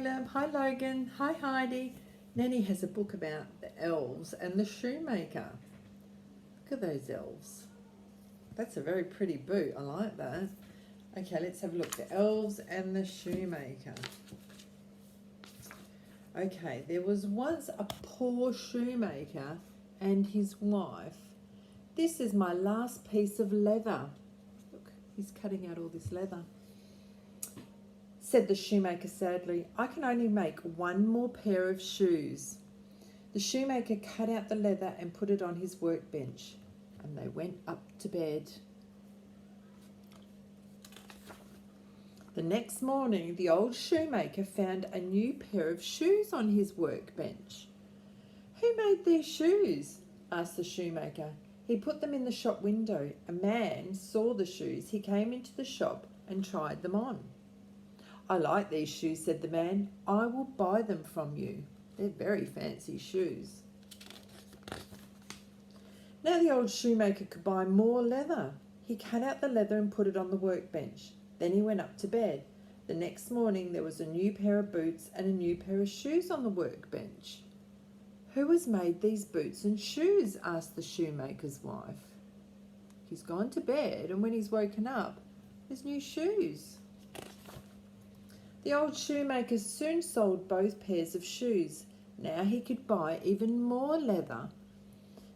Caleb. Hi, Logan. Hi, Heidi. Nanny has a book about the elves and the shoemaker. Look at those elves. That's a very pretty boot. I like that. Okay, let's have a look. The elves and the shoemaker. Okay, there was once a poor shoemaker and his wife. This is my last piece of leather. Look, he's cutting out all this leather. Said the shoemaker sadly, I can only make one more pair of shoes. The shoemaker cut out the leather and put it on his workbench, and they went up to bed. The next morning, the old shoemaker found a new pair of shoes on his workbench. Who made these shoes? Asked the shoemaker. He put them in the shop window. A man saw the shoes. He came into the shop and tried them on. I like these shoes, said the man. I will buy them from you. They're very fancy shoes. Now the old shoemaker could buy more leather. He cut out the leather and put it on the workbench. Then he went up to bed. The next morning there was a new pair of boots and a new pair of shoes on the workbench. Who has made these boots and shoes? Asked the shoemaker's wife. He's gone to bed, and when he's woken up, there's new shoes. The old shoemaker soon sold both pairs of shoes. Now he could buy even more leather.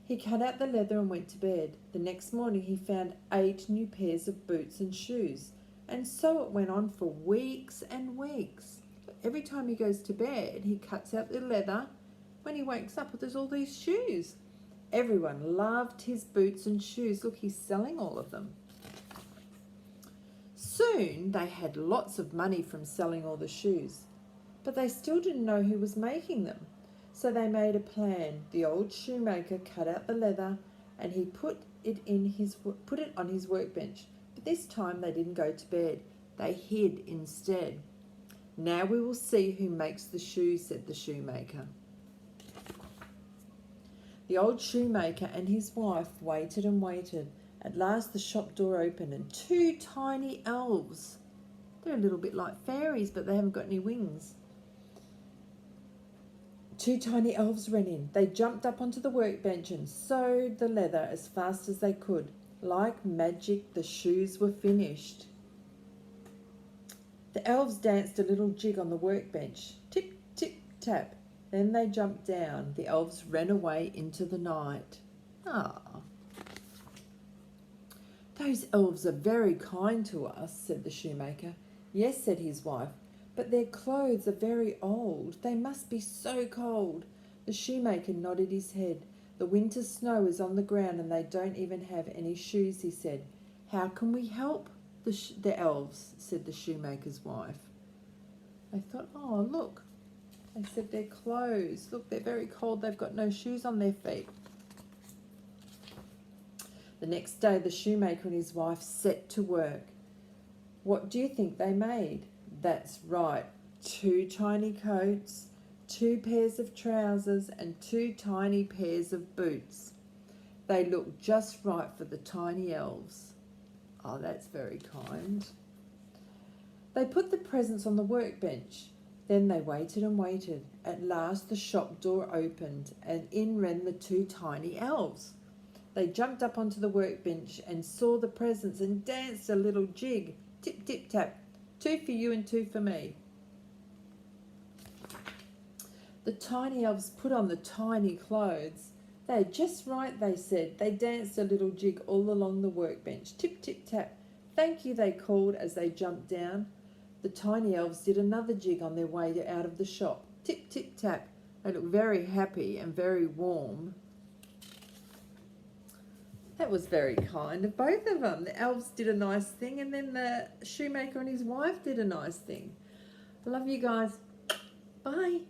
He cut out the leather and went to bed. The next morning he found 8 new pairs of boots and shoes. And so it went on for weeks and weeks. Every time he goes to bed, he cuts out the leather. When he wakes up, there's all these shoes. Everyone loved his boots and shoes. Look, he's selling all of them. Soon they had lots of money from selling all the shoes, but they still didn't know who was making them. So they made a plan. The old shoemaker cut out the leather and he put it on his workbench. But this time they didn't go to bed. They hid instead. Now we will see who makes the shoes, said the shoemaker. The old shoemaker and his wife waited and waited. At last the shop door opened and 2 tiny elves. They're a little bit like fairies, but they haven't got any wings. 2 tiny elves ran in. They jumped up onto the workbench and sewed the leather as fast as they could. Like magic, the shoes were finished. The elves danced a little jig on the workbench. Tip, tip, tap. Then they jumped down. The elves ran away into the night. Ah. Those elves are very kind to us, said the shoemaker. Yes, said his wife, but their clothes are very old. They must be so cold. The shoemaker nodded his head. The winter snow is on the ground and they don't even have any shoes, he said. How can we help the elves, said the shoemaker's wife. They thought, oh, look. They said their clothes. Look, they're very cold. They've got no shoes on their feet. The next day, the shoemaker and his wife set to work. What do you think they made? That's right, 2 tiny coats, 2 pairs of trousers, and 2 tiny pairs of boots. They looked just right for the tiny elves. Oh, that's very kind. They put the presents on the workbench. Then they waited and waited. At last, the shop door opened, and in ran the 2 tiny elves. They jumped up onto the workbench and saw the presents and danced a little jig. Tip, tip, tap. 2 for you and 2 for me. The tiny elves put on the tiny clothes. They're just right, they said. They danced a little jig all along the workbench. Tip, tip, tap. Thank you, they called as they jumped down. The tiny elves did another jig on their way out of the shop. Tip, tip, tap. They looked very happy and very warm. That was very kind of both of them. The elves did a nice thing, and then the shoemaker and his wife did a nice thing. I love you guys. Bye.